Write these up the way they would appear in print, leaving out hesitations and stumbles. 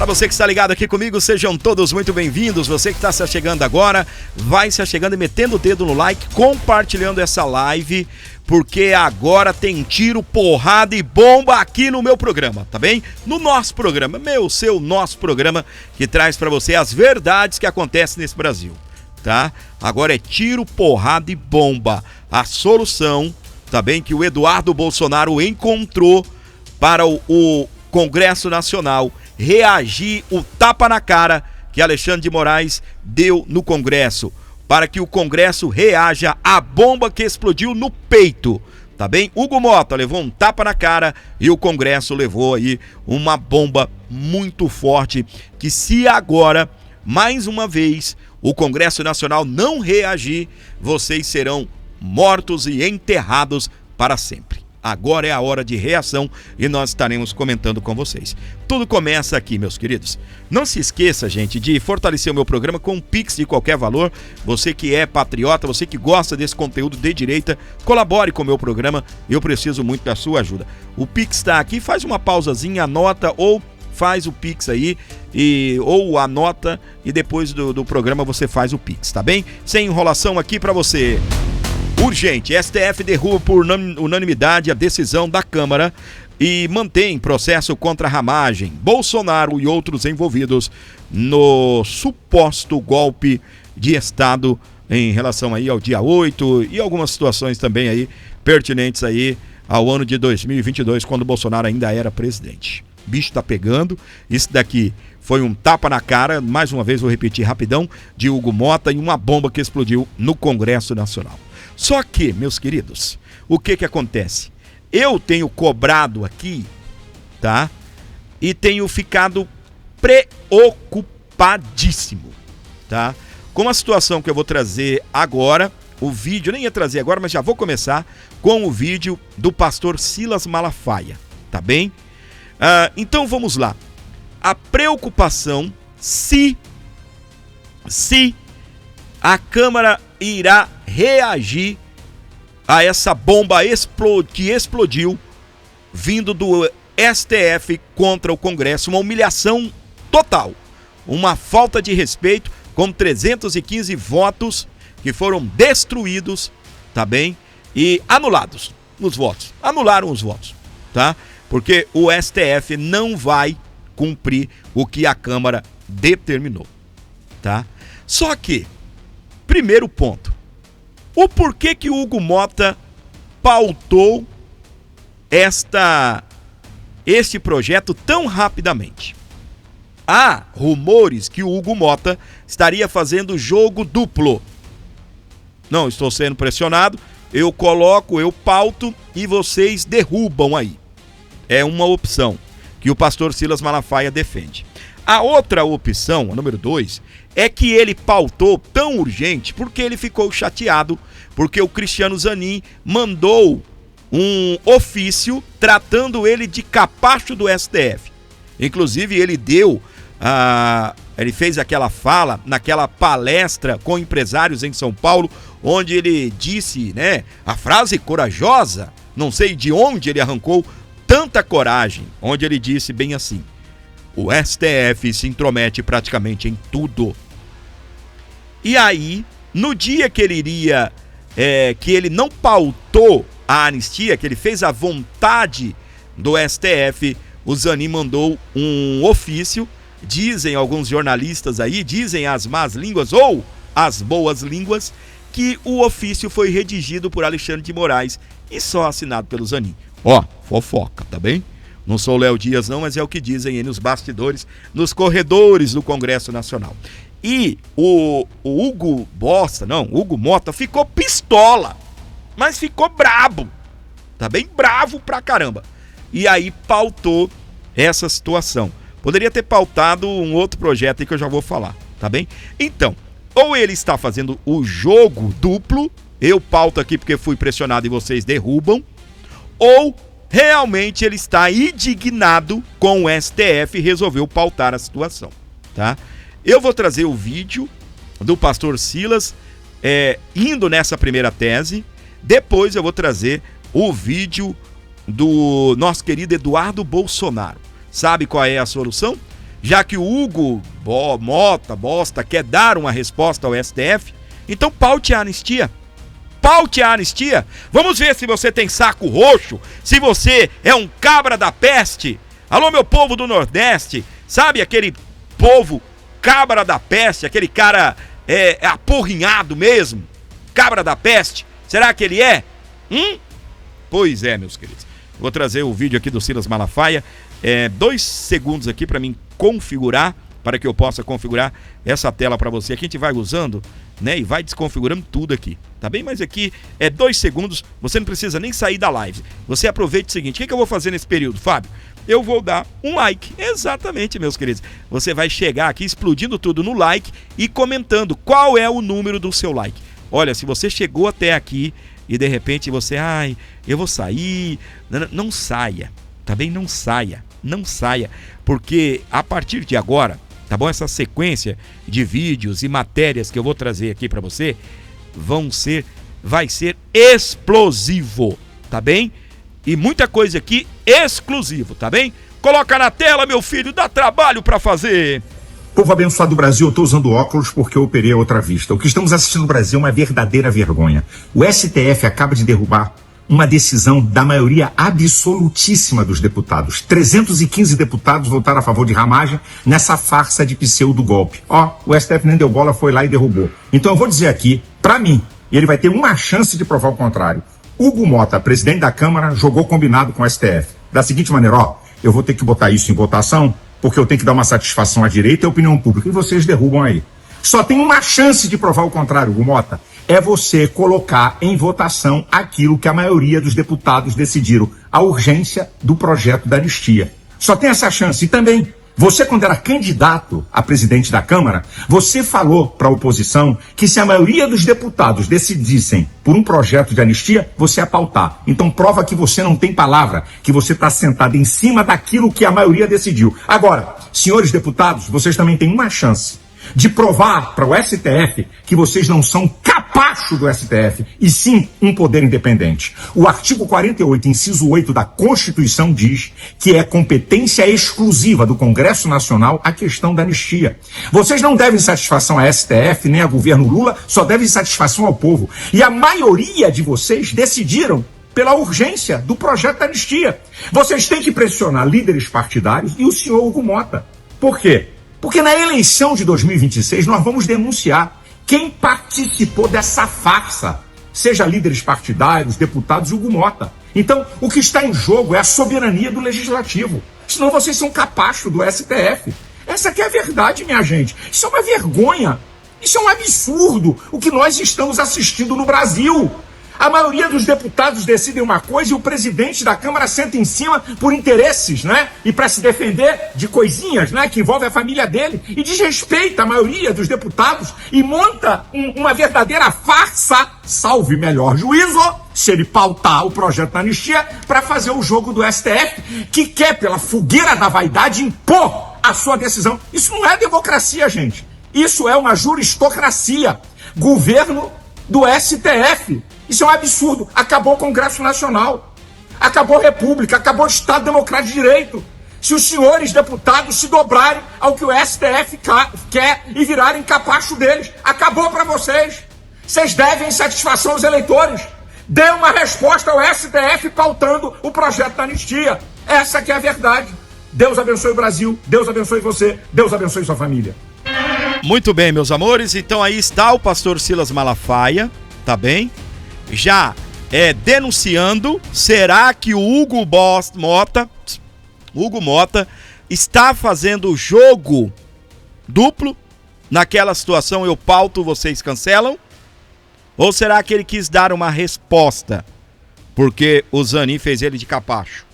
Para você que está ligado aqui comigo, sejam todos muito bem-vindos. Você que está se achegando agora, vai se achegando e metendo o dedo no like, compartilhando essa live, porque agora tem tiro, porrada e bomba aqui no meu programa, tá bem? No nosso programa, nosso programa, que traz para você as verdades que acontecem nesse Brasil, tá? Agora é tiro, porrada e bomba. A solução, tá bem, que o Eduardo Bolsonaro encontrou para o Congresso Nacional reagir o tapa na cara que Alexandre de Moraes deu no Congresso, para que o Congresso reaja à bomba que explodiu no peito, tá bem? Hugo Mota levou um tapa na cara e o Congresso levou aí uma bomba muito forte, que se agora, mais uma vez, o Congresso Nacional não reagir, vocês serão mortos e enterrados para sempre. Agora é a hora de reação e nós estaremos comentando com vocês. Tudo começa aqui, meus queridos. Não se esqueça, gente, de fortalecer o meu programa com um Pix de qualquer valor. Você que é patriota, você que gosta desse conteúdo de direita, colabore com o meu programa. Eu preciso muito da sua ajuda. O Pix está aqui, faz uma pausazinha, anota ou faz o Pix aí, ou anota e depois do programa você faz o Pix, tá bem? Sem enrolação aqui para você. Urgente, STF derruba por unanimidade a decisão da Câmara e mantém processo contra a ramagem, Bolsonaro e outros envolvidos no suposto golpe de Estado em relação aí ao dia 8 e algumas situações também aí pertinentes aí ao ano de 2022, quando Bolsonaro ainda era presidente. Bicho tá pegando, isso daqui foi um tapa na cara, mais uma vez vou repetir rapidão, de Hugo Mota e uma bomba que explodiu no Congresso Nacional. Só que, meus queridos, o que acontece? Eu tenho cobrado aqui, tá? E tenho ficado preocupadíssimo, tá? Com a situação que eu vou trazer agora, o vídeo, nem ia trazer agora, mas já vou começar com o vídeo do pastor Silas Malafaia, tá bem? Então vamos lá. A preocupação se a Câmara irá reagir a essa bomba que explodiu vindo do STF contra o Congresso, uma humilhação total, uma falta de respeito, com 315 votos que foram destruídos, tá bem? E anulados os votos, anularam os votos, tá? Porque o STF não vai cumprir o que a Câmara determinou, tá? Só que, primeiro ponto, o porquê que o Hugo Mota pautou este projeto tão rapidamente? Há rumores que o Hugo Mota estaria fazendo jogo duplo. Não estou sendo pressionado, eu coloco, eu pauto e vocês derrubam aí. É uma opção que o pastor Silas Malafaia defende. A outra opção, a número 2, é que ele pautou tão urgente porque ele ficou chateado, porque o Cristiano Zanin mandou um ofício tratando ele de capacho do STF. Inclusive ele ele fez aquela fala naquela palestra com empresários em São Paulo, onde ele disse, né, a frase corajosa, não sei de onde ele arrancou tanta coragem, onde ele disse bem assim: o STF se intromete praticamente em tudo. E aí, no dia que ele que ele não pautou a anistia, que ele fez a vontade do STF, o Zanin mandou um ofício, dizem alguns jornalistas aí, dizem as más línguas ou as boas línguas, que o ofício foi redigido por Alexandre de Moraes e só assinado pelo Zanin. Fofoca, tá bem? Não sou o Léo Dias não, mas é o que dizem aí nos bastidores, nos corredores do Congresso Nacional. E o Hugo Mota ficou pistola, mas ficou brabo, tá bem? Bravo pra caramba. E aí pautou essa situação. Poderia ter pautado um outro projeto aí que eu já vou falar, tá bem? Então, ou ele está fazendo o jogo duplo, eu pauto aqui porque fui pressionado e vocês derrubam, ou realmente ele está indignado com o STF e resolveu pautar a situação, tá? Eu vou trazer o vídeo do pastor Silas indo nessa primeira tese, depois eu vou trazer o vídeo do nosso querido Eduardo Bolsonaro. Sabe qual é a solução? já que o Hugo Bosta quer dar uma resposta ao STF, então paute a anistia. Paute a anistia. Vamos ver se você tem saco roxo, se você é um cabra da peste. Alô, meu povo do Nordeste, sabe aquele povo cabra da peste, aquele cara aporrinhado mesmo, cabra da peste, será que ele é? Pois é, meus queridos. Vou trazer o vídeo aqui do Silas Malafaia, 2 segundos aqui para mim configurar, para que eu possa configurar essa tela para você. Aqui a gente vai usando, né, e vai desconfigurando tudo aqui, tá bem? Mas aqui 2 segundos, você não precisa nem sair da live. Você aproveite o seguinte, o que eu vou fazer nesse período, Fábio? Eu vou dar um like, exatamente, meus queridos. Você vai chegar aqui explodindo tudo no like e comentando qual é o número do seu like. Olha, se você chegou até aqui e de repente você, eu vou sair, não saia, tá bem? Não saia, porque a partir de agora, tá bom? Essa sequência de vídeos e matérias que eu vou trazer aqui para você vai ser explosivo, tá bem? E muita coisa aqui exclusivo, tá bem? Coloca na tela, meu filho, dá trabalho para fazer. Povo abençoado do Brasil, eu estou usando óculos porque eu operei a outra vista. O que estamos assistindo no Brasil é uma verdadeira vergonha. O STF acaba de derrubar uma decisão da maioria absolutíssima dos deputados. 315 deputados votaram a favor de ramagem nessa farsa de pseudo-golpe. O STF nem deu bola, foi lá e derrubou. Então eu vou dizer aqui, para mim, e ele vai ter uma chance de provar o contrário. Hugo Mota, presidente da Câmara, jogou combinado com o STF. Da seguinte maneira, eu vou ter que botar isso em votação, porque eu tenho que dar uma satisfação à direita e à opinião pública. E vocês derrubam aí. Só tem uma chance de provar o contrário, Hugo Mota. É você colocar em votação aquilo que a maioria dos deputados decidiram. A urgência do projeto da anistia. Só tem essa chance. E também, você quando era candidato a presidente da Câmara, você falou para a oposição que se a maioria dos deputados decidissem por um projeto de anistia, você ia pautar. Então prova que você não tem palavra, que você está sentado em cima daquilo que a maioria decidiu. Agora, senhores deputados, vocês também têm uma chance de provar para o STF que vocês não são capacho do STF, e sim um poder independente. O artigo 48, inciso 8 da Constituição diz que é competência exclusiva do Congresso Nacional a questão da anistia. Vocês não devem satisfação à STF, nem a governo Lula, só devem satisfação ao povo. E a maioria de vocês decidiram pela urgência do projeto da anistia. Vocês têm que pressionar líderes partidários e o senhor Hugo Mota. Por quê? Porque na eleição de 2026 nós vamos denunciar quem participou dessa farsa, seja líderes partidários, deputados e Hugo Mota. Então, o que está em jogo é a soberania do Legislativo. Senão vocês são capacho do STF. Essa aqui é a verdade, minha gente. Isso é uma vergonha. Isso é um absurdo o que nós estamos assistindo no Brasil. A maioria dos deputados decidem uma coisa e o presidente da Câmara senta em cima por interesses, né? E para se defender de coisinhas, né? Que envolvem a família dele. E desrespeita a maioria dos deputados e monta uma verdadeira farsa, salve melhor juízo, se ele pautar o projeto da anistia, para fazer o jogo do STF, que quer, pela fogueira da vaidade, impor a sua decisão. Isso não é democracia, gente. Isso é uma juristocracia. Governo do STF. Isso é um absurdo. Acabou o Congresso Nacional. Acabou a República. Acabou o Estado Democrático de Direito. Se os senhores deputados se dobrarem ao que o STF quer e virarem capacho deles, acabou para vocês. Vocês devem satisfação aos eleitores. Dê uma resposta ao STF pautando o projeto da anistia. Essa que é a verdade. Deus abençoe o Brasil. Deus abençoe você. Deus abençoe sua família. Muito bem, meus amores. Então aí está o pastor Silas Malafaia, tá bem? Já denunciando, será que o Hugo Mota está fazendo jogo duplo? Naquela situação eu pauto, vocês cancelam? Ou será que ele quis dar uma resposta? Porque o Zanin fez ele de capacho.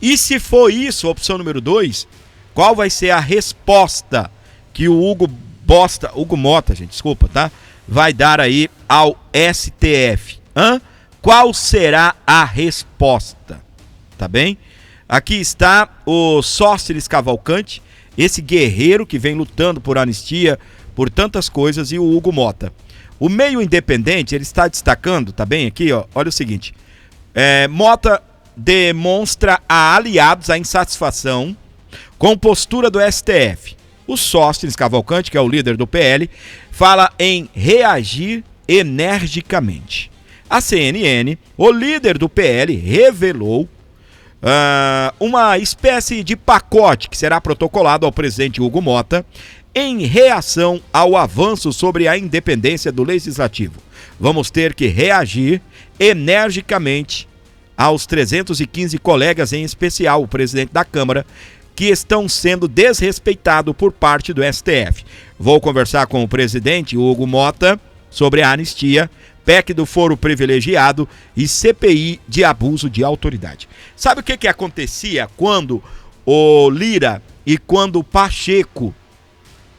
E se for isso, opção número 2, qual vai ser a resposta que o Hugo Mota, gente, desculpa, tá? Vai dar aí ao STF. Qual será a resposta? Tá bem? Aqui está o Sóstenes Cavalcante, esse guerreiro que vem lutando por anistia, por tantas coisas, e o Hugo Mota. O meio independente, ele está destacando, tá bem aqui, ó, olha o seguinte. Mota demonstra a aliados a insatisfação com postura do STF. O Sóstenes Cavalcante, que é o líder do PL, fala em reagir energicamente. A CNN, o líder do PL, revelou uma espécie de pacote que será protocolado ao presidente Hugo Mota em reação ao avanço sobre a independência do Legislativo. Vamos ter que reagir energicamente aos 315 colegas, em especial o presidente da Câmara, que estão sendo desrespeitados por parte do STF. Vou conversar com o presidente Hugo Mota sobre a anistia, PEC do foro privilegiado e CPI de abuso de autoridade. Sabe o que acontecia quando o Lira e quando o Pacheco,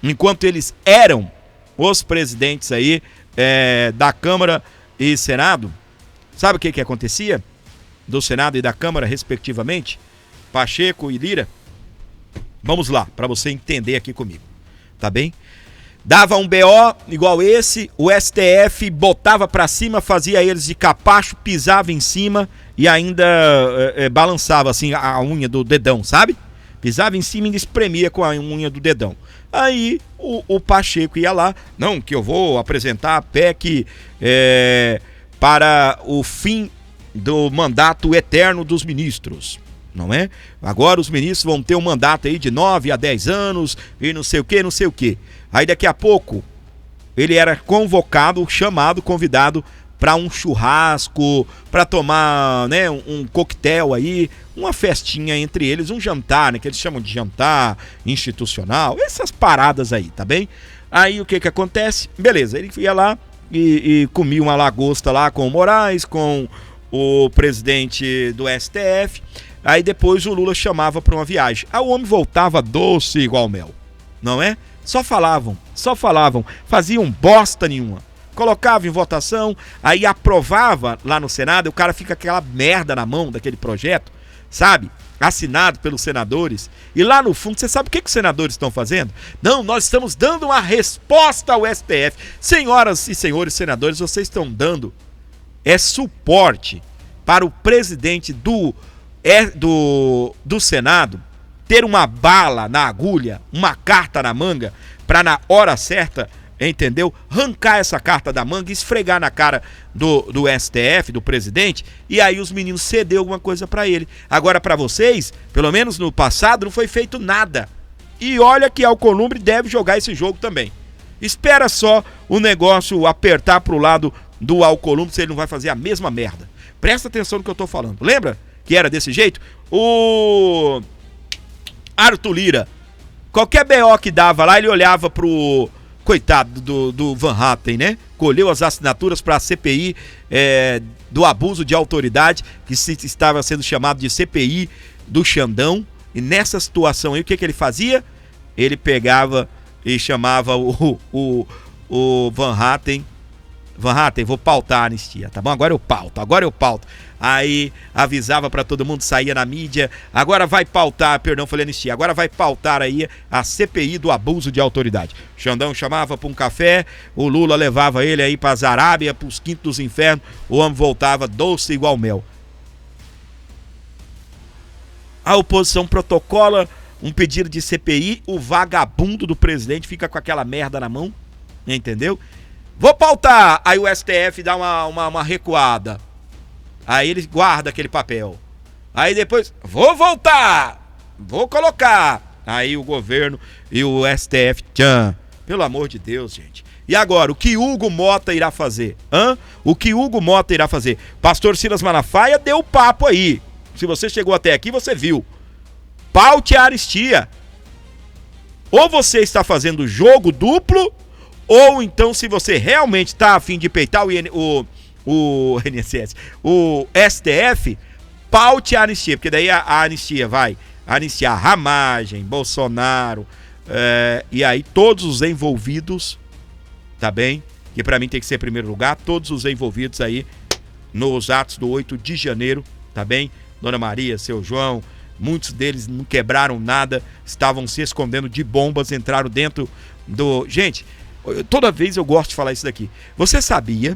enquanto eles eram os presidentes aí da Câmara e Senado? Sabe o que acontecia? Do Senado e da Câmara, respectivamente, Pacheco e Lira? Vamos lá, para você entender aqui comigo, tá bem? Dava um BO igual esse, o STF botava pra cima, fazia eles de capacho, pisava em cima e ainda balançava assim a unha do dedão, sabe? Pisava em cima e espremia com a unha do dedão. Aí o Pacheco ia lá, não, que eu vou apresentar a PEC para o fim do mandato eterno dos ministros, não é? Agora os ministros vão ter um mandato aí de 9 a 10 anos e não sei o que, não sei o que. Aí daqui a pouco ele era convocado, chamado, convidado para um churrasco, para tomar, né, um coquetel aí, uma festinha entre eles, um jantar, né, que eles chamam de jantar institucional, essas paradas aí, tá bem? Aí o que acontece? Beleza, ele ia lá e comia uma lagosta lá com o Moraes, com o presidente do STF. Aí depois o Lula chamava para uma viagem. Aí o homem voltava doce igual mel, não é? Só falavam, faziam bosta nenhuma. Colocava em votação, aí aprovava lá no Senado, e o cara fica com aquela merda na mão daquele projeto, sabe? Assinado pelos senadores. E lá no fundo, você sabe o que os senadores estão fazendo? Não, nós estamos dando uma resposta ao STF. Senhoras e senhores senadores, vocês estão dando suporte para o presidente do Senado ter uma bala na agulha, uma carta na manga, para na hora certa, entendeu? Arrancar essa carta da manga e esfregar na cara do STF, do presidente, e aí os meninos ceder alguma coisa para ele. Agora para vocês, pelo menos no passado, não foi feito nada. E olha que Alcolumbre deve jogar esse jogo também. Espera só o negócio apertar pro lado do Alcolumbre, se ele não vai fazer a mesma merda. Presta atenção no que eu tô falando. Lembra que era desse jeito? O Arthur Lira, qualquer BO que dava lá, ele olhava pro coitado do Van Hatten, né? Colheu as assinaturas para a CPI do abuso de autoridade, que estava sendo chamado de CPI do Xandão. E nessa situação aí, o que ele fazia? Ele pegava e chamava o Van Hatten. Van Hatten, vou pautar a anistia, tá bom? Agora eu pauto. Aí avisava pra todo mundo, saía na mídia, agora vai pautar, falei anistia, agora vai pautar aí a CPI do abuso de autoridade. Xandão chamava pra um café, o Lula levava ele aí pras Arábia, pros quintos dos infernos, o homem voltava doce igual mel. A oposição protocola um pedido de CPI, o vagabundo do presidente fica com aquela merda na mão, entendeu? Vou pautar, aí o STF dá uma recuada, aí ele guarda aquele papel, aí depois, vou voltar, vou colocar, aí o governo e o STF, pelo amor de Deus, gente. E agora, o que Hugo Mota irá fazer? O que Hugo Mota irá fazer? Pastor Silas Malafaia deu o papo aí, se você chegou até aqui, você viu. Paute a anistia. Ou você está fazendo jogo duplo, ou então, se você realmente está a fim de peitar o INSS, o STF, paute a anistia, porque daí a anistia vai anistiar Ramagem, Bolsonaro, e aí todos os envolvidos, tá bem? Que para mim tem que ser em primeiro lugar, todos os envolvidos aí nos atos do 8 de janeiro, tá bem? Dona Maria, seu João, muitos deles não quebraram nada, estavam se escondendo de bombas, entraram dentro do... Gente... Toda vez eu gosto de falar isso daqui. Você sabia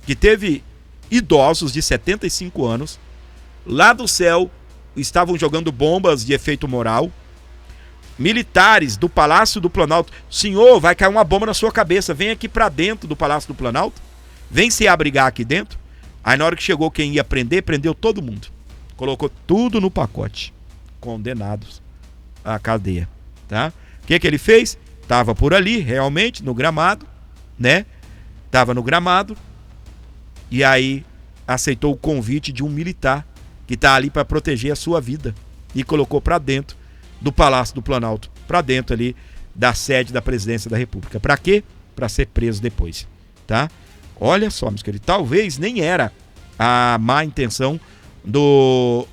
que teve idosos de 75 anos lá do céu estavam jogando bombas de efeito moral. Militares do Palácio do Planalto: senhor, vai cair uma bomba na sua cabeça, vem aqui pra dentro do Palácio do Planalto, vem se abrigar aqui dentro. Aí na hora que chegou quem ia prender, prendeu todo mundo, colocou tudo no pacote, condenados à cadeia, tá? O que ele fez? Tava por ali, realmente, no gramado, né? Tava no gramado, e aí aceitou o convite de um militar que tá ali para proteger a sua vida, e colocou pra dentro do Palácio do Planalto, pra dentro ali da sede da Presidência da República. Pra quê? Pra ser preso depois, tá? Olha só, meus queridos, talvez nem era a má intenção do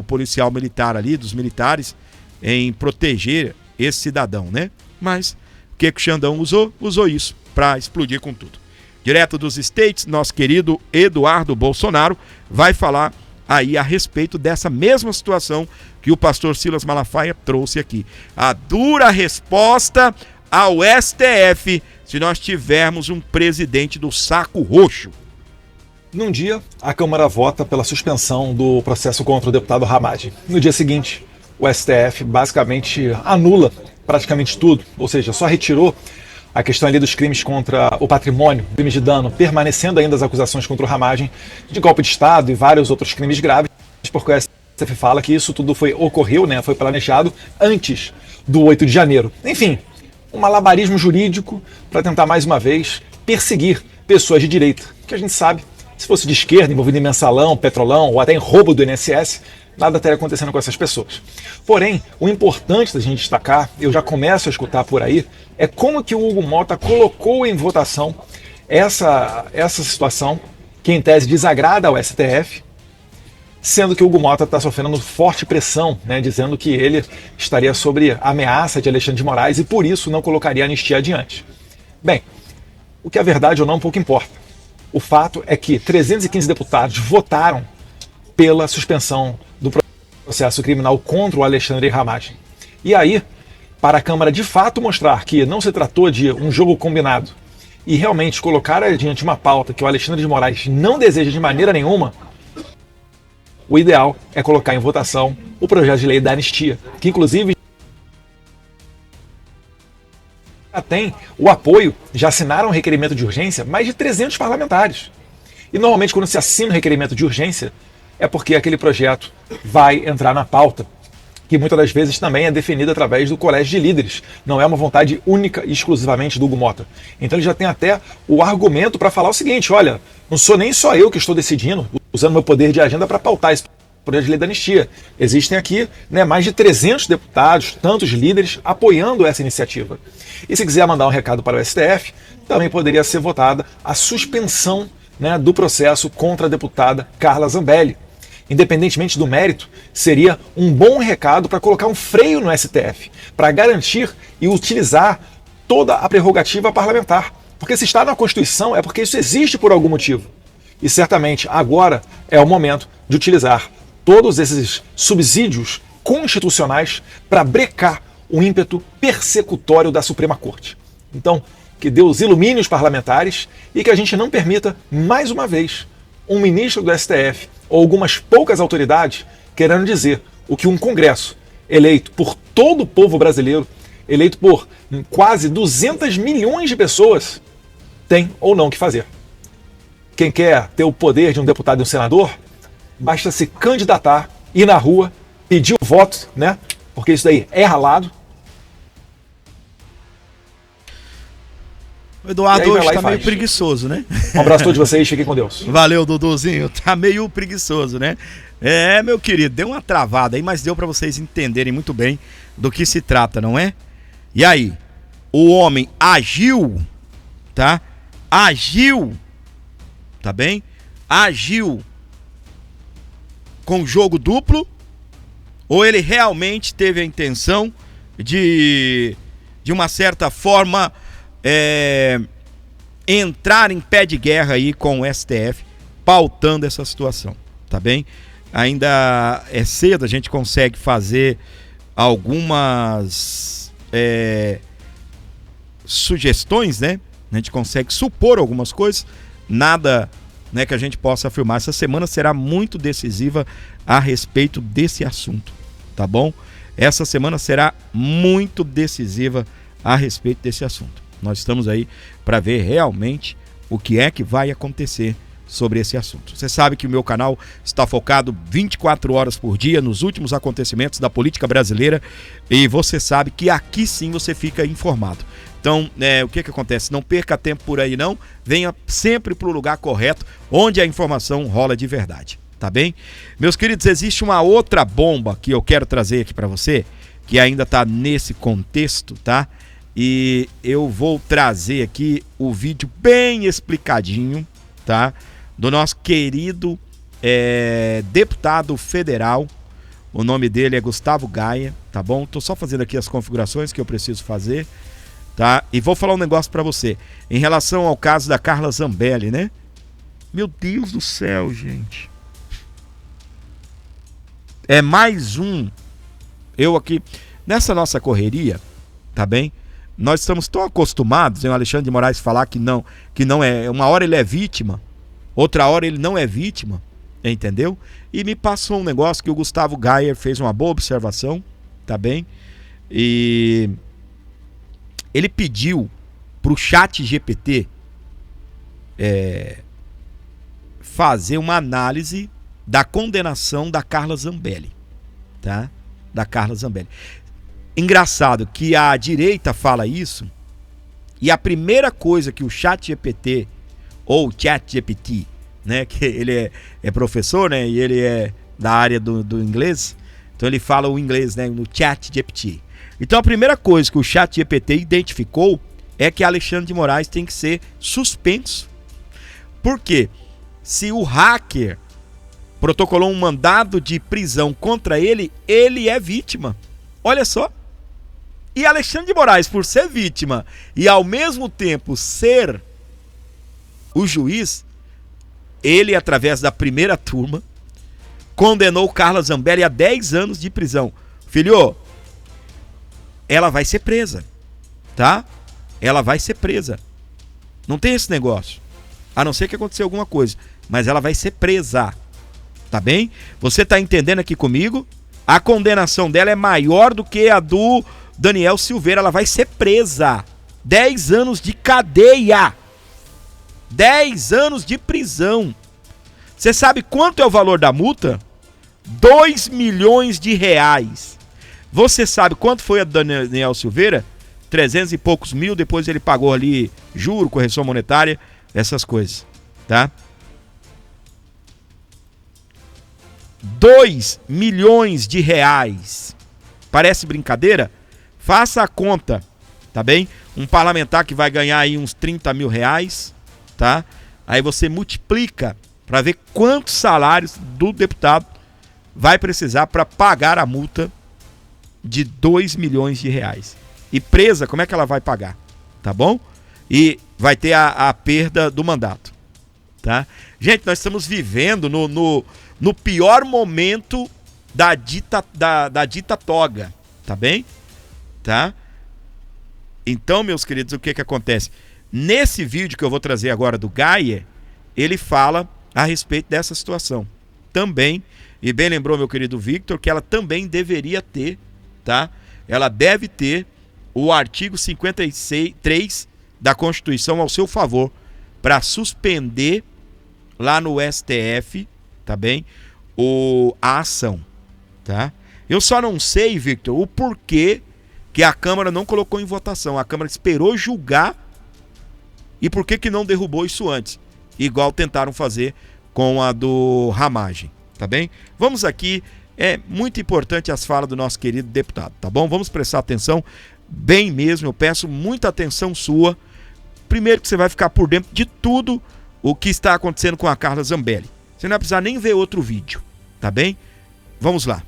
policial militar ali, dos militares, em proteger esse cidadão, né? Mas o que o Xandão usou? Usou isso pra explodir com tudo. Direto dos States, nosso querido Eduardo Bolsonaro vai falar aí a respeito dessa mesma situação que o pastor Silas Malafaia trouxe aqui. A dura resposta ao STF se nós tivermos um presidente do saco roxo. Num dia, a Câmara vota pela suspensão do processo contra o deputado Hammadi. No dia seguinte, o STF basicamente anula praticamente tudo, ou seja, só retirou a questão ali dos crimes contra o patrimônio, crimes de dano, permanecendo ainda as acusações contra o Hammadi de golpe de Estado e vários outros crimes graves, porque o STF fala que isso tudo ocorreu, né, foi planejado antes do 8 de janeiro. Enfim, um malabarismo jurídico para tentar mais uma vez perseguir pessoas de direita, que a gente sabe, se fosse de esquerda, envolvido em mensalão, petrolão ou até em roubo do INSS, nada estaria acontecendo com essas pessoas. Porém, o importante da gente destacar, eu já começo a escutar por aí, é como que o Hugo Mota colocou em votação essa situação, que em tese desagrada ao STF, sendo que o Hugo Mota está sofrendo forte pressão, né, dizendo que ele estaria sob ameaça de Alexandre de Moraes e por isso não colocaria a anistia adiante. Bem, o que é verdade ou não pouco importa. O fato é que 315 deputados votaram pela suspensão do processo criminal contra o Alexandre Hammadi. E aí, para a Câmara de fato mostrar que não se tratou de um jogo combinado e realmente colocar adiante uma pauta que o Alexandre de Moraes não deseja de maneira nenhuma, o ideal é colocar em votação o projeto de lei da anistia, que inclusive já tem o apoio, já assinaram um requerimento de urgência mais de 300 parlamentares. E normalmente quando se assina um requerimento de urgência é porque aquele projeto vai entrar na pauta, que muitas das vezes também é definida através do colégio de líderes. Não é uma vontade única e exclusivamente do Hugo Mota. Então ele já tem até o argumento para falar o seguinte: olha, não sou nem só eu que estou decidindo, usando meu poder de agenda para pautar esse projeto de lei da anistia. Existem aqui, né, mais de 300 deputados, tantos líderes, apoiando essa iniciativa. E se quiser mandar um recado para o STF, também poderia ser votada a suspensão, né, do processo contra a deputada Carla Zambelli. Independentemente do mérito, seria um bom recado para colocar um freio no STF, para garantir e utilizar toda a prerrogativa parlamentar. Porque se está na Constituição é porque isso existe por algum motivo. E certamente agora é o momento de utilizar todos esses subsídios constitucionais para brecar o ímpeto persecutório da Suprema Corte. Então, que Deus ilumine os parlamentares e que a gente não permita, mais uma vez, um ministro do STF ou algumas poucas autoridades querendo dizer o que um Congresso eleito por todo o povo brasileiro, eleito por quase 200 milhões de pessoas, tem ou não que fazer. Quem quer ter o poder de um deputado e um senador, basta se candidatar, ir na rua, pedir o voto, né? Porque isso daí é ralado. O Eduardo hoje tá meio preguiçoso, né? Um abraço a todos vocês, fiquem com Deus. Valeu, Duduzinho. Tá meio preguiçoso, né? É, meu querido, deu uma travada aí, mas deu pra vocês entenderem muito bem do que se trata, não é? E aí, o homem agiu, tá? Agiu, tá bem? Agiu com jogo duplo, ou ele realmente teve a intenção de uma certa forma, entrar em pé de guerra aí com o STF, pautando essa situação, tá bem? Ainda é cedo, a gente consegue fazer algumas sugestões, né? A gente consegue supor algumas coisas, nada, né, que a gente possa afirmar. Essa semana será muito decisiva a respeito desse assunto, tá bom? Essa semana será muito decisiva a respeito desse assunto. Nós estamos aí para ver realmente o que é que vai acontecer sobre esse assunto. Você sabe que o meu canal está focado 24 horas por dia nos últimos acontecimentos da política brasileira e você sabe que aqui sim você fica informado. Então, o que acontece? Não perca tempo por aí não, venha sempre para o lugar correto, onde a informação rola de verdade, tá bem? Meus queridos, existe uma outra bomba que eu quero trazer aqui para você, que ainda está nesse contexto, tá? E eu vou trazer aqui o vídeo bem explicadinho, tá? Do nosso querido deputado federal, o nome dele é Gustavo Gaia, tá bom? Tô só fazendo aqui as configurações que eu preciso fazer, tá? E vou falar um negócio pra você, em relação ao caso da Carla Zambelli, né? Meu Deus do céu, gente. É mais um, eu aqui, nessa nossa correria, tá bem? Nós estamos tão acostumados em o Alexandre de Moraes falar que não é, uma hora ele é vítima, outra hora ele não é vítima, entendeu? E me passou um negócio que o Gustavo Gaia fez uma boa observação, tá bem? E ele pediu pro ChatGPT fazer uma análise da condenação da Carla Zambelli, tá? Da Carla Zambelli. Engraçado que a direita fala isso e a primeira coisa que o ChatGPT ou ChatGPT, né, que ele é professor, né, e ele é da área do inglês, então ele fala o inglês, né, no ChatGPT. Então a primeira coisa que o ChatGPT identificou é que Alexandre de Moraes tem que ser suspenso. Por quê? Se o hacker protocolou um mandado de prisão contra ele, ele é vítima. Olha só. E Alexandre de Moraes, por ser vítima e ao mesmo tempo ser o juiz, ele, através da primeira turma, condenou Carla Zambelli a 10 anos de prisão. Filho, ela vai ser presa, tá? Ela vai ser presa. Não tem esse negócio. A não ser que aconteça alguma coisa. Mas ela vai ser presa. Tá bem? Você tá entendendo aqui comigo? A condenação dela é maior do que a do Daniel Silveira. Ela vai ser presa. 10 anos de cadeia. 10 anos de prisão. Você sabe quanto é o valor da multa? 2 milhões de reais. Você sabe quanto foi a do Daniel Silveira? 300 e poucos mil. Depois ele pagou ali juro, correção monetária, essas coisas, tá? 2 milhões de reais. Parece brincadeira? Faça a conta, tá bem? Um parlamentar que vai ganhar aí uns 30 mil reais, tá? Aí você multiplica para ver quantos salários do deputado vai precisar para pagar a multa de 2 milhões de reais. E presa, como é que ela vai pagar? Tá bom? E vai ter a perda do mandato, tá? Gente, nós estamos vivendo no pior momento da dita toga, tá bem? Tá? Então, meus queridos, o que acontece? Nesse vídeo que eu vou trazer agora do Gaia, ele fala a respeito dessa situação também, e bem lembrou meu querido Victor, que ela também deveria ter, tá? Ela deve ter o artigo 53 da Constituição ao seu favor para suspender lá no STF, tá bem? A ação, tá? Eu só não sei, Victor, o porquê que a Câmara não colocou em votação. A Câmara esperou julgar e por que não derrubou isso antes? Igual tentaram fazer com a do Ramagem, tá bem? Vamos aqui, é muito importante as falas do nosso querido deputado, tá bom? Vamos prestar atenção, bem mesmo, eu peço muita atenção sua. Primeiro que você vai ficar por dentro de tudo o que está acontecendo com a Carla Zambelli. Você não vai precisar nem ver outro vídeo, tá bem? Vamos lá.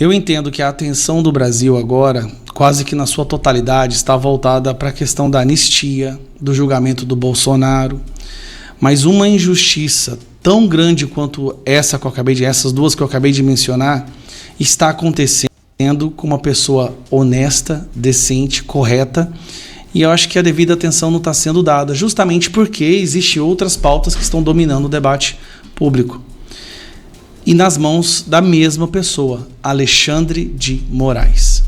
Eu entendo que a atenção do Brasil agora, quase que na sua totalidade, está voltada para a questão da anistia, do julgamento do Bolsonaro. Mas uma injustiça tão grande quanto essas duas que eu acabei de mencionar, está acontecendo com uma pessoa honesta, decente, correta, e eu acho que a devida atenção não está sendo dada, justamente porque existem outras pautas que estão dominando o debate público. E nas mãos da mesma pessoa, Alexandre de Moraes.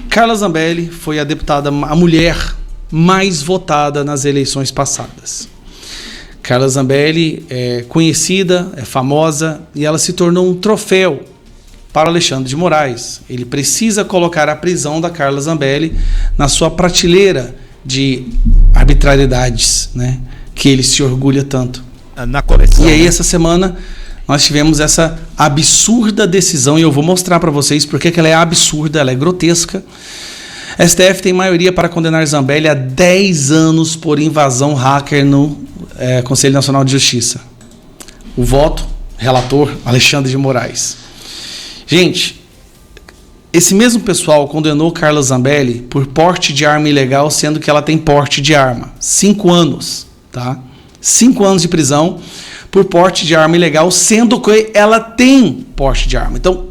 Carla Zambelli foi a deputada, a mulher mais votada nas eleições passadas. Carla Zambelli é conhecida, é famosa, e ela se tornou um troféu para Alexandre de Moraes. Ele precisa colocar a prisão da Carla Zambelli na sua prateleira de arbitrariedades, né, que ele se orgulha tanto. Na coleção. E aí, essa semana, nós tivemos essa absurda decisão, e eu vou mostrar para vocês porque que ela é absurda, ela é grotesca. STF tem maioria para condenar Zambelli a 10 anos por invasão hacker no Conselho Nacional de Justiça. O voto, relator, Alexandre de Moraes. Gente, esse mesmo pessoal condenou Carla Zambelli por porte de arma ilegal, sendo que ela tem porte de arma. 5 anos, tá? 5 anos de prisão por porte de arma ilegal, sendo que ela tem porte de arma. Então,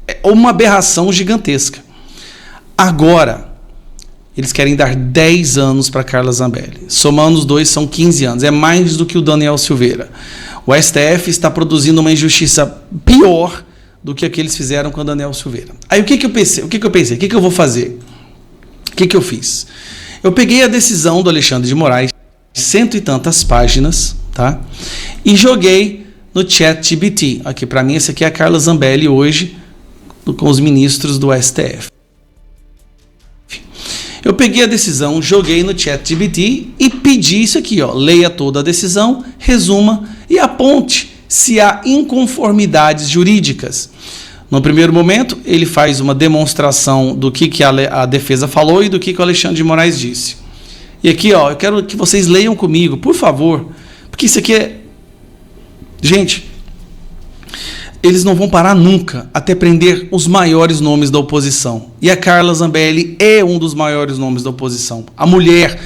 é uma aberração gigantesca. Agora, eles querem dar 10 anos para Carla Zambelli. Somando os dois, são 15 anos. É mais do que o Daniel Silveira. O STF está produzindo uma injustiça pior do que a que eles fizeram com o Daniel Silveira. Aí o que eu pensei? O que eu vou fazer? O que eu fiz? Eu peguei a decisão do Alexandre de Moraes, 100 e tantas páginas, tá? E joguei no ChatGPT. Aqui, para mim, esse aqui é a Carla Zambelli hoje, com os ministros do STF. Eu peguei a decisão, joguei no ChatGPT e pedi isso aqui, ó, leia toda a decisão, resuma e aponte se há inconformidades jurídicas. No primeiro momento, ele faz uma demonstração do que a defesa falou e do que o Alexandre de Moraes disse. E aqui, ó, eu quero que vocês leiam comigo, por favor, porque isso aqui é... Gente, eles não vão parar nunca até prender os maiores nomes da oposição. E a Carla Zambelli é um dos maiores nomes da oposição. A mulher,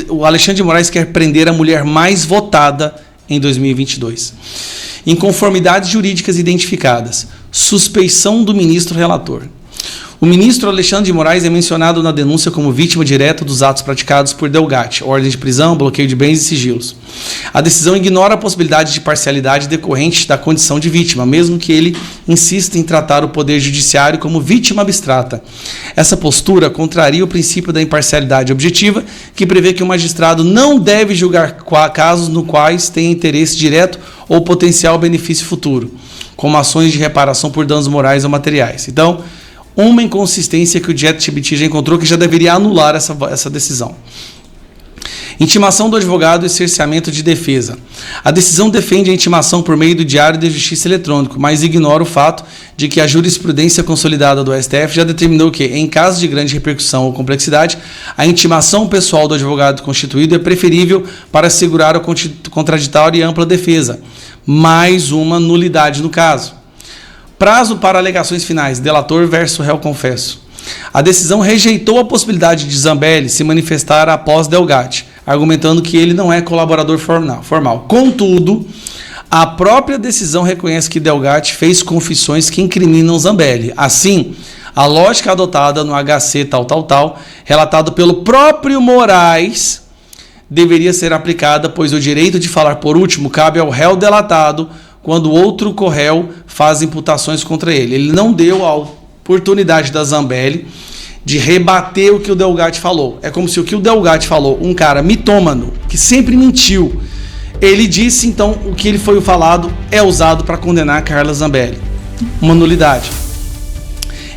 o Alexandre de Moraes quer prender a mulher mais votada em 2022. Inconformidades jurídicas identificadas. Suspeição do ministro relator. O ministro Alexandre de Moraes é mencionado na denúncia como vítima direta dos atos praticados por Delgatti, ordem de prisão, bloqueio de bens e sigilos. A decisão ignora a possibilidade de parcialidade decorrente da condição de vítima, mesmo que ele insista em tratar o Poder Judiciário como vítima abstrata. Essa postura contraria o princípio da imparcialidade objetiva, que prevê que o magistrado não deve julgar casos no quais tem interesse direto ou potencial benefício futuro, como ações de reparação por danos morais ou materiais. Então, uma inconsistência que o ChatGPT já encontrou que já deveria anular essa decisão. Intimação do advogado e cerceamento de defesa. A decisão defende a intimação por meio do Diário de Justiça Eletrônico, mas ignora o fato de que a jurisprudência consolidada do STF já determinou que, em caso de grande repercussão ou complexidade, a intimação pessoal do advogado constituído é preferível para assegurar o contraditório e ampla defesa. Mais uma nulidade no caso. Prazo para alegações finais, delator versus réu confesso. A decisão rejeitou a possibilidade de Zambelli se manifestar após Delgatti, argumentando que ele não é colaborador formal. Contudo, a própria decisão reconhece que Delgatti fez confissões que incriminam Zambelli. Assim, a lógica adotada no HC relatado pelo próprio Moraes, deveria ser aplicada, pois o direito de falar por último cabe ao réu delatado quando outro corréu faz imputações contra ele. Ele não deu a oportunidade da Zambelli de rebater o que o Delgatti falou. É como se o que o Delgatti falou, um cara mitômano, que sempre mentiu, ele disse, então, o que ele foi falado é usado para condenar Carla Zambelli. Uma nulidade.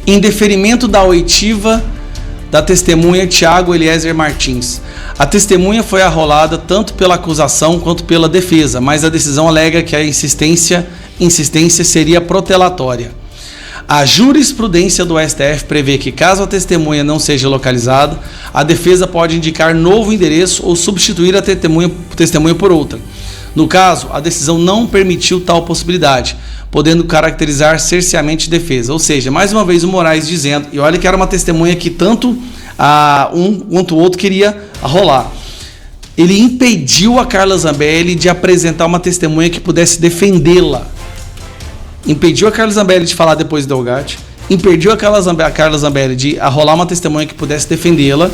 Em deferimento da oitiva da testemunha Tiago Eliezer Martins. A testemunha foi arrolada tanto pela acusação quanto pela defesa, mas a decisão alega que a insistência seria protelatória. A jurisprudência do STF prevê que, caso a testemunha não seja localizada, a defesa pode indicar novo endereço ou substituir a testemunha por outra. No caso, a decisão não permitiu tal possibilidade, podendo caracterizar cerceamento de defesa. Ou seja, mais uma vez o Moraes dizendo, e olha que era uma testemunha que tanto um quanto o outro queria arrolar. Ele impediu a Carla Zambelli de apresentar uma testemunha que pudesse defendê-la. Impediu a Carla Zambelli de falar depois do Delgatti, impediu a Carla Zambelli de arrolar uma testemunha que pudesse defendê-la.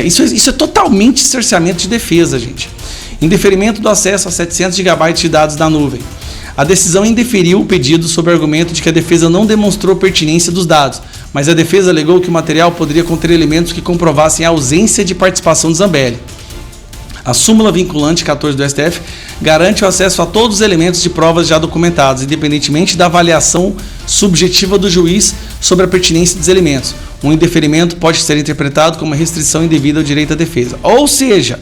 Isso é totalmente cerceamento de defesa, gente. em deferimento do acesso a 700 GB de dados da nuvem. A decisão indeferiu o pedido sob o argumento de que a defesa não demonstrou pertinência dos dados, mas a defesa alegou que o material poderia conter elementos que comprovassem a ausência de participação de Zambelli. A súmula vinculante 14 do STF garante o acesso a todos os elementos de provas já documentados, independentemente da avaliação subjetiva do juiz sobre a pertinência dos elementos. Um indeferimento pode ser interpretado como uma restrição indevida ao direito à defesa. Ou seja,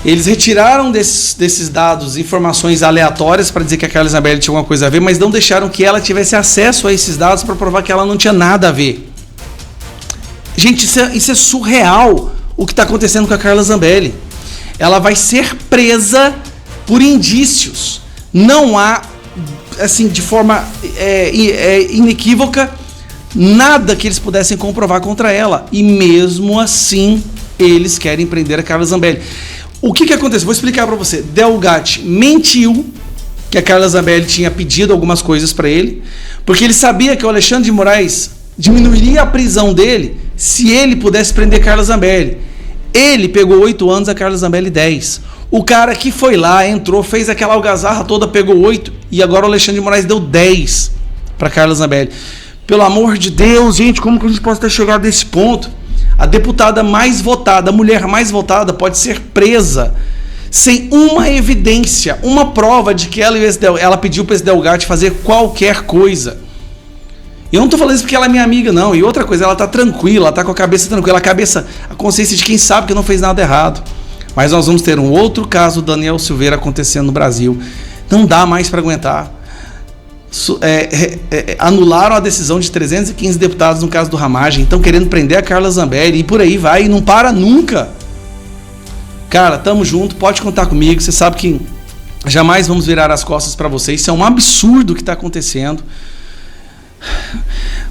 eles retiraram desses dados informações aleatórias para dizer que a Carla Zambelli tinha alguma coisa a ver, mas não deixaram que ela tivesse acesso a esses dados para provar que ela não tinha nada a ver. Gente, isso é surreal o que está acontecendo com a Carla Zambelli. Ela vai ser presa por indícios. Não há, assim, de forma inequívoca, nada que eles pudessem comprovar contra ela. E mesmo assim, eles querem prender a Carla Zambelli. O que aconteceu? Vou explicar para você. Delgatti mentiu que a Carla Zambelli tinha pedido algumas coisas para ele, porque ele sabia que o Alexandre de Moraes diminuiria a prisão dele se ele pudesse prender Carla Zambelli. Ele pegou 8 anos, a Carla Zambelli 10. O cara que foi lá, entrou, fez aquela algazarra toda, pegou 8, e agora o Alexandre de Moraes deu 10 para Carla Zambelli. Pelo amor de Deus, gente, como que a gente pode ter chegado nesse ponto? A deputada mais votada, a mulher mais votada, pode ser presa sem uma evidência, uma prova de que ela pediu para esse Delgatti fazer qualquer coisa. E eu não estou falando isso porque ela é minha amiga, não. E outra coisa, ela está tranquila, ela está com a cabeça tranquila, a consciência de quem sabe que não fez nada errado. Mas nós vamos ter um outro caso do Daniel Silveira acontecendo no Brasil. Não dá mais para aguentar. Anularam a decisão de 315 deputados no caso do Ramagem, estão querendo prender a Carla Zambelli e por aí vai, e não para nunca. Cara, tamo junto, pode contar comigo, você sabe que jamais vamos virar as costas para vocês, isso é um absurdo o que está acontecendo.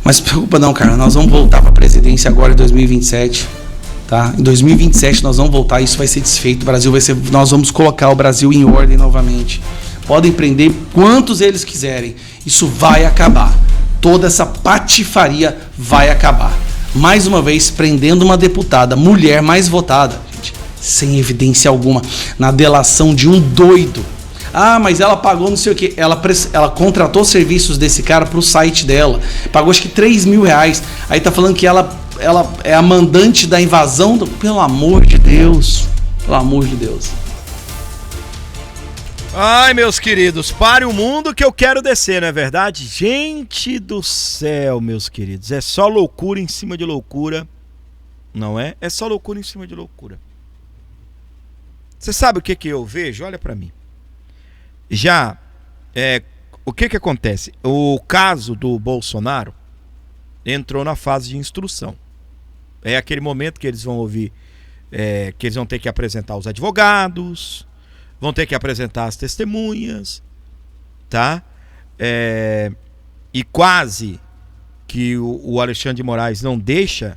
Mas não se preocupa não, cara, nós vamos voltar para a presidência agora em 2027, tá? Em 2027 nós vamos voltar, isso vai ser desfeito, nós vamos colocar o Brasil em ordem novamente. Podem prender quantos eles quiserem. Isso vai acabar. Toda essa patifaria vai acabar. Mais uma vez, prendendo uma deputada, mulher mais votada, gente, sem evidência alguma, na delação de um doido. Ah, mas ela pagou não sei o que. Ela contratou serviços desse cara pro site dela. Pagou acho que 3 mil reais. Aí tá falando que ela é a mandante da invasão. Pelo amor de Deus. Pelo amor de Deus. Ai, meus queridos, pare o mundo que eu quero descer, não é verdade? Gente do céu, meus queridos, é só loucura em cima de loucura, não é? É só loucura em cima de loucura. Você sabe o que eu vejo? Olha pra mim. O que acontece? O caso do Bolsonaro entrou na fase de instrução. É aquele momento que eles vão ouvir, que eles vão ter que apresentar os advogados, vão ter que apresentar as testemunhas, tá? E quase que o Alexandre de Moraes não deixa,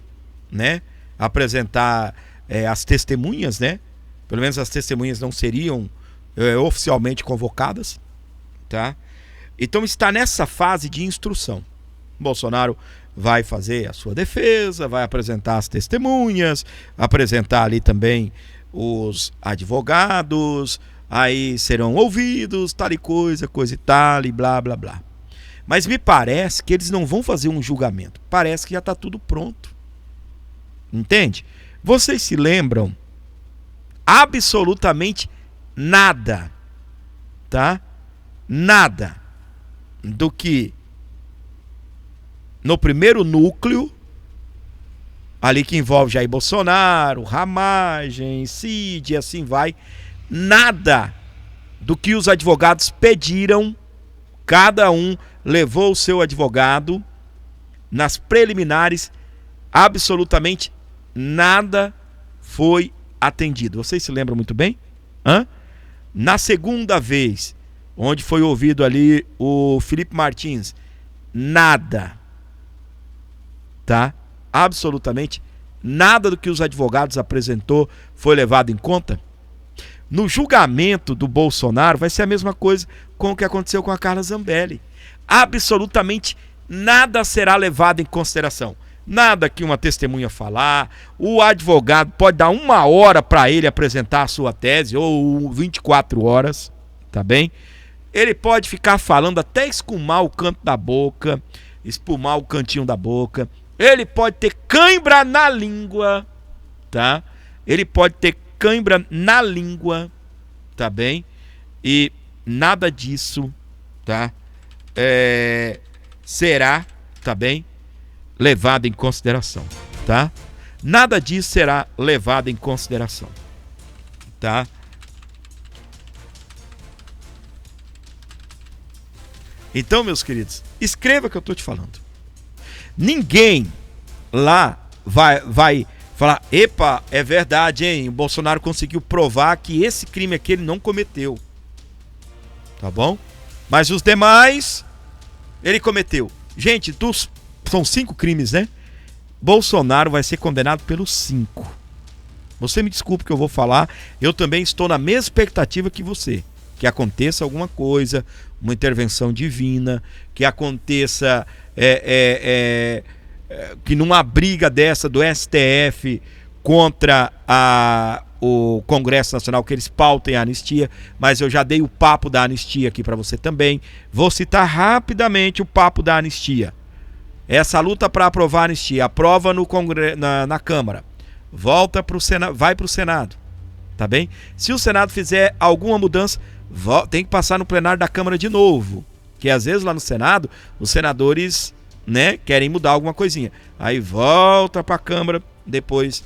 né, apresentar as testemunhas, né? Pelo menos as testemunhas não seriam oficialmente convocadas, tá? Então está nessa fase de instrução. Bolsonaro vai fazer a sua defesa, vai apresentar as testemunhas, apresentar ali também os advogados, aí serão ouvidos, tal e coisa e tal, e blá, blá, blá. Mas me parece que eles não vão fazer um julgamento. Parece que já está tudo pronto. Entende? Vocês se lembram absolutamente nada, tá? Nada do que no primeiro núcleo, ali que envolve Jair Bolsonaro, Ramagem, Cid e assim vai, nada do que os advogados pediram, cada um levou o seu advogado, nas preliminares, absolutamente nada foi atendido. Vocês se lembram muito bem? Na segunda vez, onde foi ouvido ali o Felipe Martins, nada, tá? Absolutamente nada do que os advogados apresentou foi levado em conta. No julgamento do Bolsonaro vai ser a mesma coisa com o que aconteceu com a Carla Zambelli. Absolutamente nada será levado em consideração. nada que uma testemunha falar, o advogado pode dar 1 hora para ele apresentar a sua tese, ou 24 horas, tá bem? Ele pode ficar falando até escumar o canto da boca, espumar o cantinho da boca, ele pode ter cãibra na língua, tá? Ele pode ter cãibra na língua, tá bem? E nada disso, tá? Será, tá bem? Levado em consideração, tá? Nada disso será levado em consideração, tá? Então, meus queridos, escreva o que eu estou te falando. Ninguém lá vai falar, epa, é verdade, hein? O Bolsonaro conseguiu provar que esse crime aqui ele não cometeu. Tá bom? Mas os demais, ele cometeu. Gente, são 5 crimes, né? Bolsonaro vai ser condenado pelos 5. Você me desculpe que eu vou falar, eu também estou na mesma expectativa que você. Que aconteça alguma coisa, uma intervenção divina, que aconteça que numa briga dessa do STF contra o Congresso Nacional, que eles pautem a anistia, mas eu já dei o papo da anistia aqui para você também. Vou citar rapidamente o papo da anistia. Essa luta para aprovar a anistia, aprova na Câmara, volta para o Senado, vai para o Senado, tá bem? Se o Senado fizer alguma mudança, tem que passar no plenário da Câmara de novo, que às vezes lá no Senado os senadores, né, querem mudar alguma coisinha, aí volta para a Câmara, depois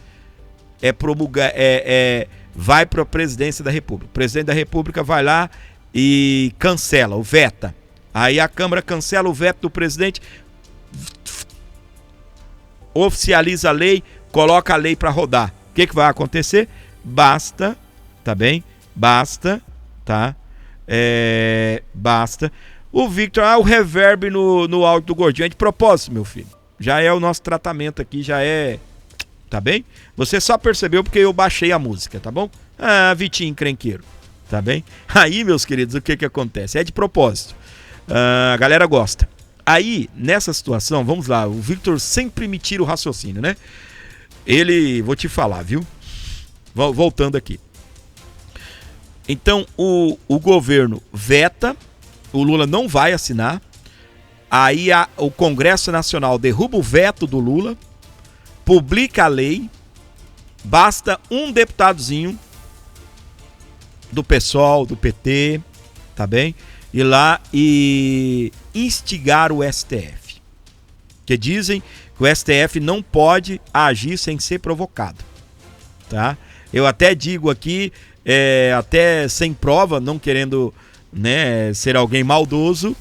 vai para a Presidência da República. O Presidente da República vai lá e cancela, o veta. Aí a Câmara cancela o veto do presidente, oficializa a lei, coloca a lei para rodar. O que vai acontecer? Basta, tá bem? Basta, tá? Basta. O Victor, o reverb no áudio do Gordinho é de propósito, meu filho. Já é o nosso tratamento aqui, já é... Tá bem? Você só percebeu porque eu baixei a música, tá bom? Ah, Vitinho encrenqueiro, tá bem? Aí, meus queridos, o que acontece? É de propósito. A galera gosta. Aí, nessa situação, vamos lá, o Victor sempre me tira o raciocínio, né? Vou te falar, viu? Voltando aqui. Então, o governo veta, o Lula não vai assinar, aí o Congresso Nacional derruba o veto do Lula, publica a lei, basta um deputadozinho do PSOL, do PT, tá bem? Ir lá e instigar o STF. Que dizem que o STF não pode agir sem ser provocado, tá? Eu até digo aqui, até sem prova, não querendo, né, ser alguém maldoso,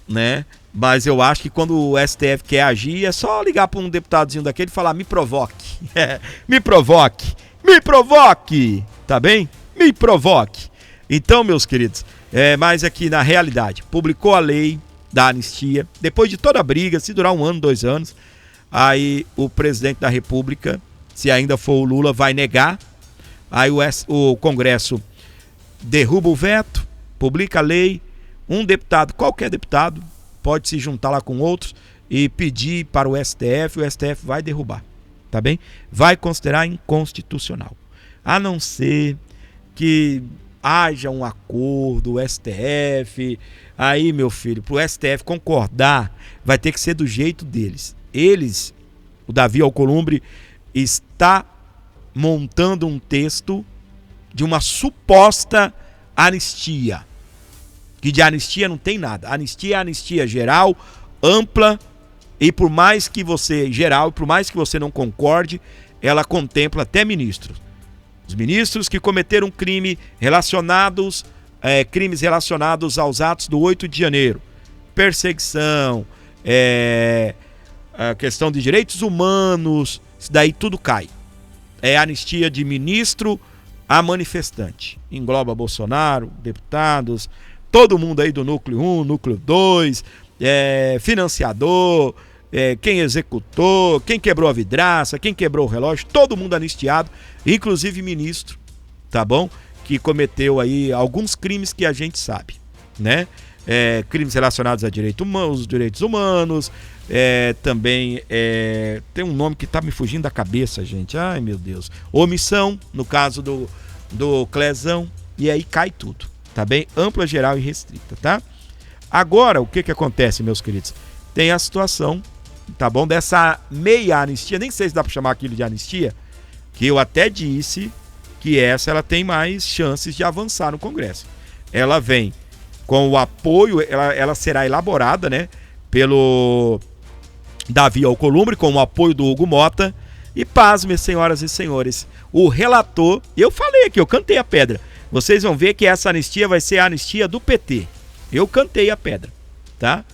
né? Mas eu acho que quando o STF quer agir, é só ligar para um deputadozinho daquele e falar, me provoque, me provoque, tá bem? Me provoque. Então, meus queridos, mas aqui na realidade, publicou a lei da anistia, depois de toda a briga, se durar 1 ano, 2 anos, aí o presidente da República, se ainda for o Lula, vai negar, aí o Congresso derruba o veto, publica a lei, um deputado, qualquer deputado, pode se juntar lá com outros e pedir para o STF vai derrubar, tá bem? Vai considerar inconstitucional, a não ser que haja um acordo, o STF, aí, meu filho, pro STF concordar, vai ter que ser do jeito deles. O Davi Alcolumbre está montando um texto de uma suposta anistia, que de anistia não tem nada. Anistia é anistia geral, ampla, e por mais que você não concorde, ela contempla até ministros. Os ministros que cometeram crimes relacionados aos atos do 8 de janeiro, perseguição, a questão de direitos humanos, isso daí tudo cai. É anistia de ministro a manifestante. Engloba Bolsonaro, deputados, todo mundo aí do núcleo 1, núcleo 2, financiador, quem executou, quem quebrou a vidraça, quem quebrou o relógio, todo mundo anistiado, inclusive ministro, tá bom? Que cometeu aí alguns crimes que a gente sabe, né? crimes relacionados a os direitos humanos, também tem um nome que tá me fugindo da cabeça, gente, ai meu Deus, omissão, no caso do Clezão, e aí cai tudo, tá bem? Ampla, geral e restrita, tá? Agora, o que acontece, meus queridos? Tem a situação, tá bom, dessa meia anistia, nem sei se dá para chamar aquilo de anistia, que eu até disse que ela tem mais chances de avançar no Congresso. Ela vem com o apoio, ela será elaborada, né, pelo Davi Alcolumbre, com o apoio do Hugo Mota, e pasme, senhoras e senhores, o relator, eu falei aqui, eu cantei a pedra, vocês vão ver que essa anistia vai ser a anistia do PT, eu cantei a pedra, tá?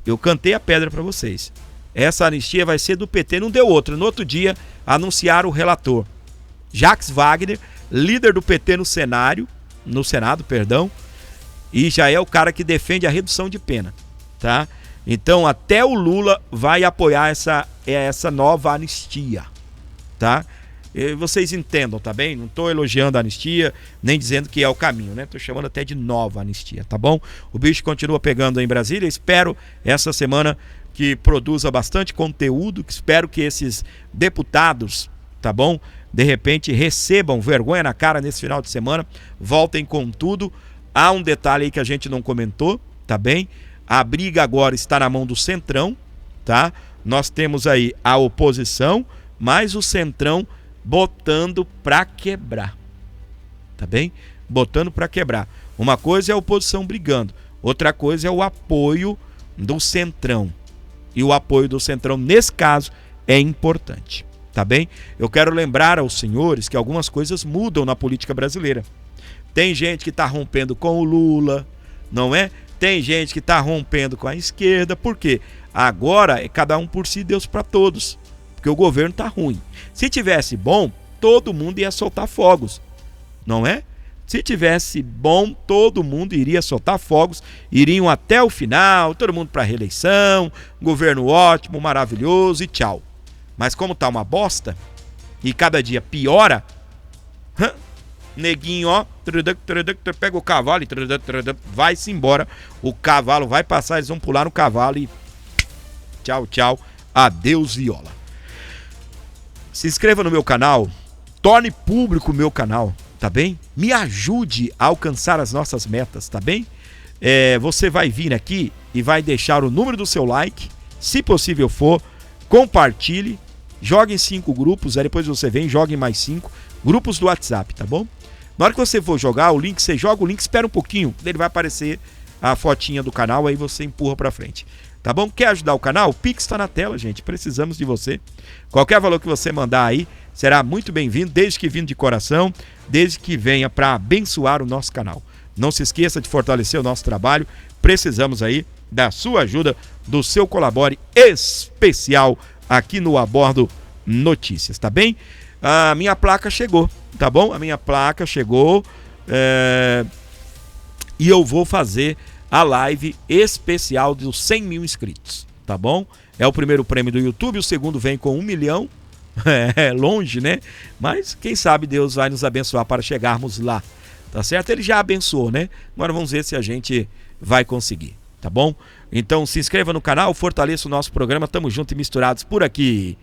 Eu cantei a pedra para vocês. Essa anistia vai ser do PT, não deu outra. No outro dia, anunciaram o relator Jacques Wagner, líder do PT no Senado, e já é o cara que defende a redução de pena, tá? Então, até o Lula vai apoiar essa nova anistia, tá? Vocês entendam, tá bem? Não estou elogiando a anistia, nem dizendo que é o caminho, né? Estou chamando até de nova anistia, tá bom? O bicho continua pegando em Brasília, espero essa semana que produza bastante conteúdo, espero que esses deputados, tá bom? De repente recebam vergonha na cara nesse final de semana, voltem com tudo. Há um detalhe aí que a gente não comentou, tá bem? A briga agora está na mão do Centrão, tá? Nós temos aí a oposição, mas o Centrão botando pra quebrar, tá bem? Botando pra quebrar. Uma coisa é a oposição brigando, outra coisa é o apoio do Centrão. E o apoio do Centrão, nesse caso, é importante, tá bem? Eu quero lembrar aos senhores que algumas coisas mudam na política brasileira. Tem gente que tá rompendo com o Lula, não é? Tem gente que tá rompendo com a esquerda, por quê? Agora é cada um por si, Deus para todos. Porque o governo tá ruim. Se tivesse bom, todo mundo ia soltar fogos, não é? Se tivesse bom, todo mundo iria soltar fogos, iriam até o final, todo mundo para reeleição, governo ótimo, maravilhoso e tchau. Mas como tá uma bosta e cada dia piora, neguinho, ó, pega o cavalo e vai-se embora. O cavalo vai passar, eles vão pular no cavalo e tchau, tchau, adeus viola. Se inscreva no meu canal, torne público o meu canal, tá bem? Me ajude a alcançar as nossas metas, tá bem? Você vai vir aqui e vai deixar o número do seu like, se possível for, compartilhe, jogue em 5 grupos, aí depois você vem e jogue em mais 5 grupos do WhatsApp, tá bom? Na hora que você for jogar o link, você joga o link, espera um pouquinho, ele vai aparecer a fotinha do canal, aí você empurra pra frente. Tá bom? Quer ajudar o canal? O Pix está na tela, gente. Precisamos de você. Qualquer valor que você mandar aí será muito bem-vindo, desde que vindo de coração, desde que venha para abençoar o nosso canal. Não se esqueça de fortalecer o nosso trabalho. Precisamos aí da sua ajuda, do seu colabore especial aqui no Abordo Notícias, tá bem? A minha placa chegou, tá bom? A minha placa chegou e eu vou fazer a live especial dos 100 mil inscritos, tá bom? É o primeiro prêmio do YouTube, o segundo vem com 1 milhão, é longe, né? Mas quem sabe Deus vai nos abençoar para chegarmos lá, tá certo? Ele já abençoou, né? Agora vamos ver se a gente vai conseguir, tá bom? Então se inscreva no canal, fortaleça o nosso programa, tamo junto e misturados por aqui.